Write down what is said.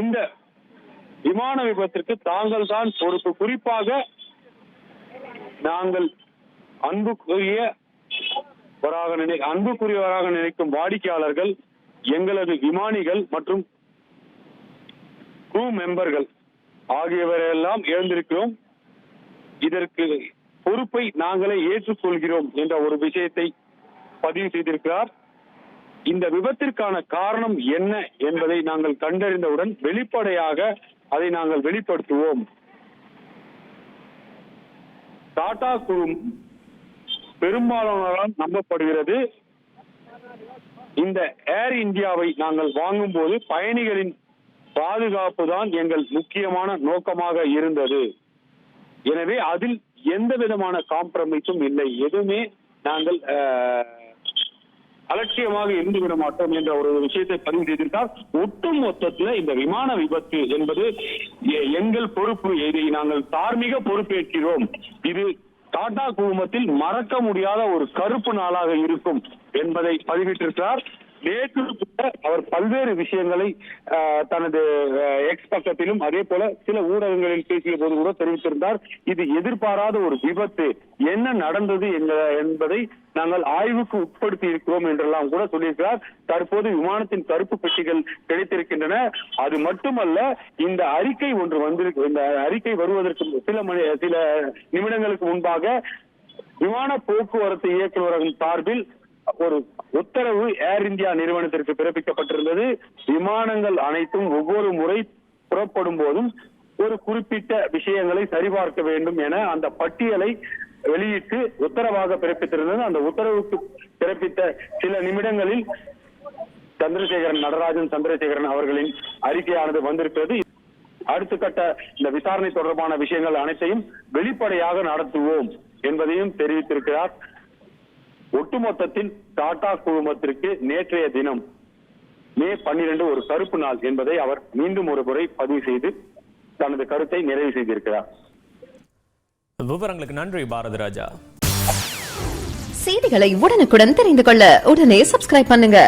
இந்த விமான விபத்திற்கு தாங்கள் தான் பொறுப்பு. குறிப்பாக நாங்கள் அன்புக்குரியவராக நினைக்கும் வாடிக்கையாளர்கள், எங்களது விமானிகள் மற்றும் crew மெம்பர்கள் ஆகியவரெல்லாம் இழந்திருக்கிறோம். இதற்கு பொறுப்பை நாங்களே ஏற்றுக்கொள்கிறோம் என்ற ஒரு விஷயத்தை பதிவு செய்திருக்கிறார். இந்த விபத்திற்கான காரணம் என்ன என்பதை நாங்கள் கண்டறிந்தவுடன் வெளிப்படையாக அதை நாங்கள் வெளிப்படுத்துவோம். டாடா குழு பெரும்பாலானோரால் நம்பப்படுகிறது. இந்த ஏர் இந்தியாவை நாங்கள் வாங்கும் போது பயணிகளின் பாதுகாப்பு தான் எங்கள் முக்கியமான நோக்கமாக இருந்தது. எனவே அதில் எந்த விதமான காம்ப்ரமைஸும் இல்லை. எதுவுமே நாங்கள் அலட்சியமாக இருந்து விட மாட்டோம் என்ற ஒரு விஷயத்தை பதிவு செய்திருக்கார். ஒட்டு மொத்தத்தில் இந்த விமான விபத்து என்பது எங்கள் பொறுப்பு, இதை நாங்கள் தார்மீக பொறுப்பேற்கிறோம். இது டாடா குழுமத்தில் மறக்க முடியாத ஒரு கருப்பு நாளாக இருக்கும் என்பதை பதிவிட்டிருக்கிறார். நேற்று அவர் பல்வேறு விஷயங்களை தனது எக்ஸ் பக்கத்திலும் அதே போல சில ஊடகங்களில் பேசிய போது கூட தெரிவித்திருந்தார். இது எதிர்பாராத ஒரு விபத்து, என்ன நடந்தது என்பதை நாங்கள் ஆய்வுக்கு உட்படுத்தி இருக்கிறோம் என்றெல்லாம் கூட சொல்லியிருக்கிறார். தற்போது விமானத்தின் கருப்பு பெட்டிகள் கிடைத்திருக்கின்றன. அது மட்டுமல்ல, இந்த அறிக்கை ஒன்று வந்திருக்கு. இந்த அறிக்கை வருவதற்கு சில நிமிடங்களுக்கு முன்பாக விமான போக்குவரத்து இயக்குநரகம் சார்பில் ஒரு உத்தரவு ஏர் இந்தியா நிறுவனத்திற்கு பிறப்பிக்கப்பட்டிருந்தது. விமானங்கள் அனைத்தும் ஒவ்வொரு முறை புறப்படும் போதும் ஒரு குறிப்பிட்ட விஷயங்களை சரிபார்க்க வேண்டும் என அந்த பட்டியலை வெளியிட்டு உத்தரவாக பிறப்பித்திருந்தது. அந்த உத்தரவுக்கு பிறப்பித்த சில நிமிடங்களில் நடராஜன் சந்திரசேகரன் அவர்களின் அறிக்கையானது வந்திருக்கிறது. அடுத்த கட்ட இந்த விசாரணை தொடர்பான விஷயங்கள் அனைத்தையும் வெளிப்படையாக நடத்துவோம் என்பதையும் தெரிவித்திருக்கிறார். ஒட்டுமொத்தத்தில் டாடா குழுமத்திற்கு நேற்றைய தினம் மே 12 ஒரு கருப்பு நாள் என்பதை அவர் மீண்டும் ஒரு முறை பதிவு செய்து தனது கருத்தை நிறைவு செய்திருக்கிறார். விவரங்களுக்கு நன்றி பாரதி ராஜா. செய்திகளை உடனுக்குடன் தெரிந்து கொள்ள உடனே சப்ஸ்கிரைப் பண்ணுங்க.